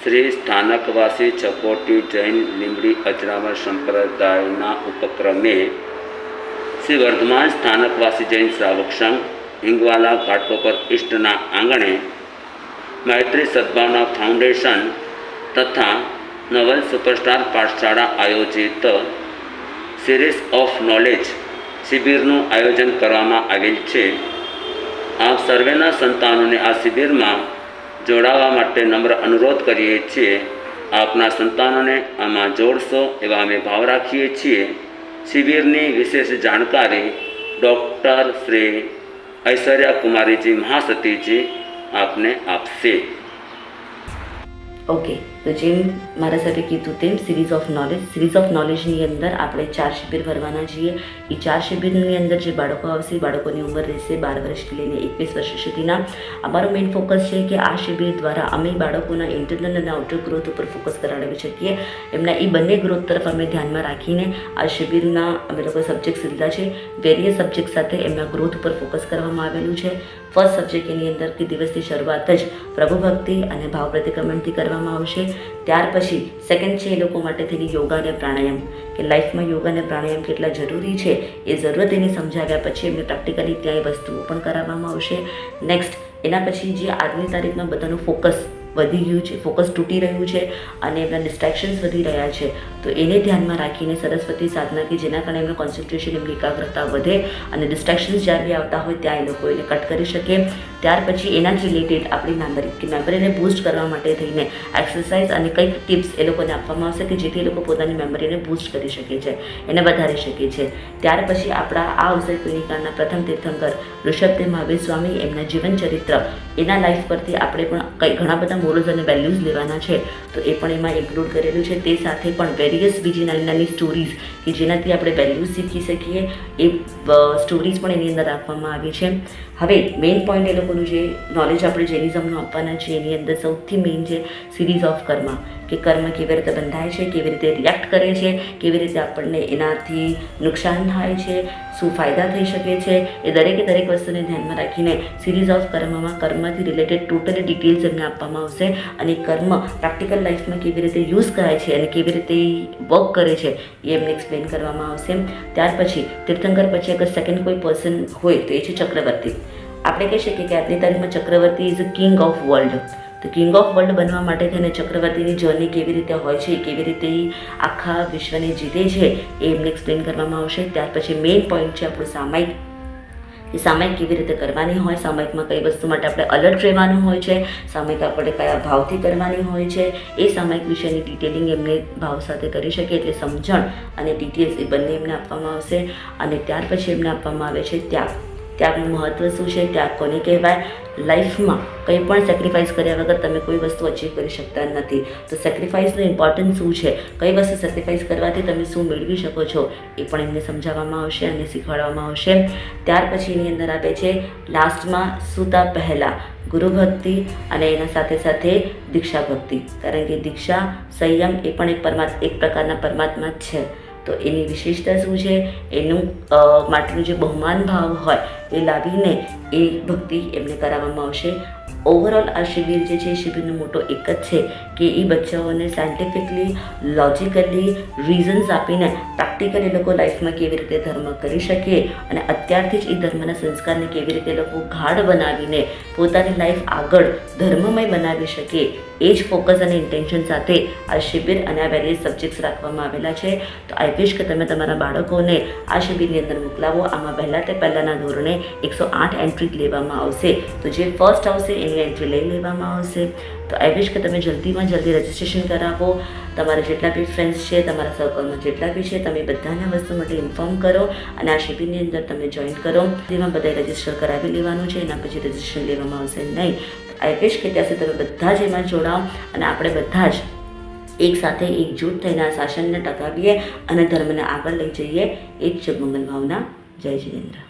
શ્રી સ્થાનકવાસી ચકોટી જૈન લીંબડી અજરામર સંપ્રદાયના ઉપક્રમે શ્રી વર્ધમાન સ્થાનકવાસી જૈન શ્રાવક સંઘ હિંગવાલા ઘાટકોપર ઈસ્ટના આંગણે મૈત્રી સદભાવના ફાઉન્ડેશન તથા નવલ સુપરસ્ટાર પાઠશાળા આયોજિત સિરીઝ ઓફ નોલેજ શિબિરનું આયોજન કરવામાં આવેલ છે। આપ સર્વેના સંતાનોને આ શિબિરમાં જોડાવા માટે નમ્ર અનુરોધ કરીએ છીએ। આપના સંતાનોને આમાં જોડશો એવા અમે ભાવ રાખીએ છીએ। શિબિરની વિશેષ જાણકારી ડૉક્ટર શ્રી ઐશ્વર્યા કુમારીજી મહાસતીજી આપને આપશે। ઓકે, તો જેમ મારા સાથે કીધું તેમ સિરીઝ ઓફ નોલેજની અંદર આપણે 4 શિબિર ભરવાના છીએ। એ 4 શિબિરની અંદર જે બાળકો આવશે એ બાળકોની ઉંમર રહેશે 12 વર્ષથી લઈને 21 વર્ષ સુધીના। અમારો મેઇન ફોકસ છે કે આ શિબિર દ્વારા અમે બાળકોના ઇન્ટરનલ અને આઉટર ગ્રોથ ઉપર ફોકસ કરાવી શકીએ। એમના એ બંને ગ્રોથ તરફ અમે ધ્યાનમાં રાખીને આ શિબિરના અમે લોકો સબ્જેક્ટ્સ લીધા છે। વેરિયસ સબ્જેક્ટ સાથે એમના ગ્રોથ ઉપર ફોકસ કરવામાં આવેલું છે। ફર્સ્ટ સબ્જેક્ટ એની અંદર કે દિવસની શરૂઆત જ પ્રભુ ભક્તિ અને ભાવ પ્રતિક્રમણથી કરવામાં આવશે। ત્યાર પછી સેકન્ડ છે એ લોકો માટે થઈને યોગા અને પ્રાણાયામ, કે લાઈફમાં યોગા અને પ્રાણાયામ કેટલા જરૂરી છે એ જરૂરત એની સમજાવ્યા પછી એમને પ્રેક્ટિકલી ત્યાં એ વસ્તુઓ પણ કરાવવામાં આવશે। નેક્સ્ટ એના પછી જે આજની તારીખમાં બધાનું ફોકસ વધી ગયું છે, ફોકસ તૂટી રહ્યું છે અને એમના ડિસ્ટ્રેક્શન્સ વધી રહ્યા છે, તો એને ધ્યાનમાં રાખીને સરસ્વતી સાધના કે જેના કારણે એમનું કોન્સન્ટ્રેશન, એમની એકાગ્રતા વધે અને ડિસ્ટ્રેક્શન્સ જ્યારે બી આવતા હોય ત્યાં એ લોકો એને કટ કરી શકે। ત્યાર પછી એના જ રિલેટેડ આપણી મેમરીને બૂસ્ટ કરવા માટે થઈને એક્સરસાઇઝ અને કંઈક ટિપ્સ એ લોકોને આપવામાં આવશે કે જેથી એ લોકો પોતાની મેમરીને બૂસ્ટ કરી શકે છે, એને વધારી શકે છે। ત્યાર પછી આપણા આ અવસર ક્લિનિકાના પ્રથમ તીર્થંકર ઋષભદેવ મહાવીર સ્વામી એમના જીવન ચરિત્ર, એના લાઈફ પરથી આપણે પણ ઘણા બધા મોરલ્સ અને વેલ્યુઝ લેવાના છે, તો એ પણ એમાં ઇન્ક્લુડ કરેલું છે। તે સાથે પણ વેરિયસ બીજી નાની નાની સ્ટોરીઝ કે જેનાથી આપણે વેલ્યુઝ શીખી શકીએ એ સ્ટોરીઝ પણ એની અંદર આપવામાં આવી છે। હવે મેઇન પોઈન્ટ એ લોકોનું જે નોલેજ આપણે જૈનિઝમનું આપવાના છે એની અંદર સૌથી મેઇન છે સિરીઝ ઓફ કર્મ, કે કર્મ કેવી રીતે બંધાય છે, કેવી રીતે રિએક્ટ કરે છે, કેવી રીતે આપણને એનાથી નુકસાન થાય છે, શું ફાયદા થઈ શકે છે, એ દરેકે દરેક વસ્તુને ધ્યાનમાં રાખીને સિરીઝ ઓફ કર્મમાં કર્મથી રિલેટેડ ટોટલી ડિટેલ્સ એમને આપવામાં આવશે અને કર્મ પ્રેક્ટિકલ લાઈફમાં કેવી રીતે યુઝ કરાય છે અને કેવી રીતે વર્ક કરે છે એ એમને એક્સપ્લેન કરવામાં આવશે। ત્યાર પછી તીર્થંકર પછી અગર સેકન્ડ કોઈ પર્સન હોય તો એ છે ચક્રવર્તી। આપણે કહી શકીએ કે આજની તારીખમાં Chakravarti is a king of world. તો કિંગ ઓફ વર્લ્ડ બનવા માટે થઈને ચક્રવર્તીની જર્ની કેવી રીતે હોય છે, કેવી રીતે આખા વિશ્વને જીતે છે એ એમને એક્સપ્લેન કરવામાં આવશે। ત્યાર પછી મેઇન પોઈન્ટ છે આપણું સામાયિક, એ સામાયિક કેવી રીતે કરવાની હોય, સામાયિકમાં કઈ વસ્તુ માટે આપણે અલર્ટ રહેવાનું હોય છે, સામાયિક આપણે કયા ભાવથી કરવાની હોય છે, એ સામાયિક વિશેની ડિટેલિંગ એમને ભાવ સાથે કરી શકે એટલે સમજણ અને ડિટેલ્સ એ બંને એમને આપવામાં આવશે। અને ત્યાર પછી એમને આપવામાં આવે છે ત્યાગ। ત્યાગનું મહત્ત્વ શું છે, ત્યાગ કોને કહેવાય, લાઈફમાં કંઈ પણ સેક્રિફાઈસ કર્યા વગર તમે કોઈ વસ્તુ અચીવ કરી શકતા નથી, તો સેક્રિફાઈસનું ઇમ્પોર્ટન્સ શું છે, કઈ વસ્તુ સેક્રિફાઈસ કરવાથી તમે શું મેળવી શકો છો એ પણ એમને સમજાવવામાં આવશે અને શીખવાડવામાં આવશે। ત્યાર પછી એની અંદર આપે છે લાસ્ટમાં સૂતા પહેલાં ગુરુ ભક્તિ અને એના સાથે સાથે દીક્ષા ભક્તિ, કારણ કે દીક્ષા સંયમ એ પણ એક પ્રકારના પરમાત્મા જ છે, તો એની વિશેષતા શું છે, એનું માટેનું જે બહુમાન ભાવ હોય એ લાવીને એ ભક્તિ એમને કરાવવામાં આવશે। ઓવરઓલ આ શિબિર જે છે, શિબિરનો મોટો એક જ છે કે એ બચ્ચાઓને સાયન્ટિફિકલી, લોજિકલી રીઝન્સ આપીને પ્રેક્ટિકલ એ લોકો લાઈફમાં કેવી રીતે ધર્મ કરી શકે અને અત્યારથી જ એ ધર્મના સંસ્કારને કેવી રીતે લોકો ગાઢ બનાવીને પોતાની લાઈફ આગળ ધર્મમય બનાવી શકે એ જ ફોકસ અને ઇન્ટેન્શન સાથે આ શિબિર અને આ વેરિયસ સબ્જેક્ટ્સ રાખવામાં આવેલા છે। તો આઈ વિશ કે તમે તમારા બાળકોને આ શિબિરની અંદર મોકલાવો। આમાં પહેલાંના ધોરણે 108 એન્ટ્રી લેવામાં આવશે, તો જે ફર્સ્ટ આવશે એની એન્ટ્રી લઈ લેવામાં આવશે। તો આઈ વિશ કે તમે જલ્દીમાં જલ્દી રજિસ્ટ્રેશન કરાવો। તમારા જેટલા બી ફ્રેન્ડ્સ છે, તમારા સર્કલમાં જેટલા બી છે, તમે બધાને વસ્તુ માટે ઇન્ફોર્મ કરો અને આ શિબિરની અંદર તમે જોઈન કરો। તેમાં બધાએ રજિસ્ટર કરાવી લેવાનું છે, એના પછી રજિસ્ટ્રેશન લેવામાં આવશે નહીં। આઈ વિશ કે ત્યાં સુધી તમે બધા જ એમાં જોડાઓ અને આપણે બધા જ એક સાથે એકજૂટ થઈને આ શાસનને ટકાવીએ અને ધર્મને આગળ લઈ જઈએ। એ જ મંગલ ભાવના। જય જિનેન્દ્ર।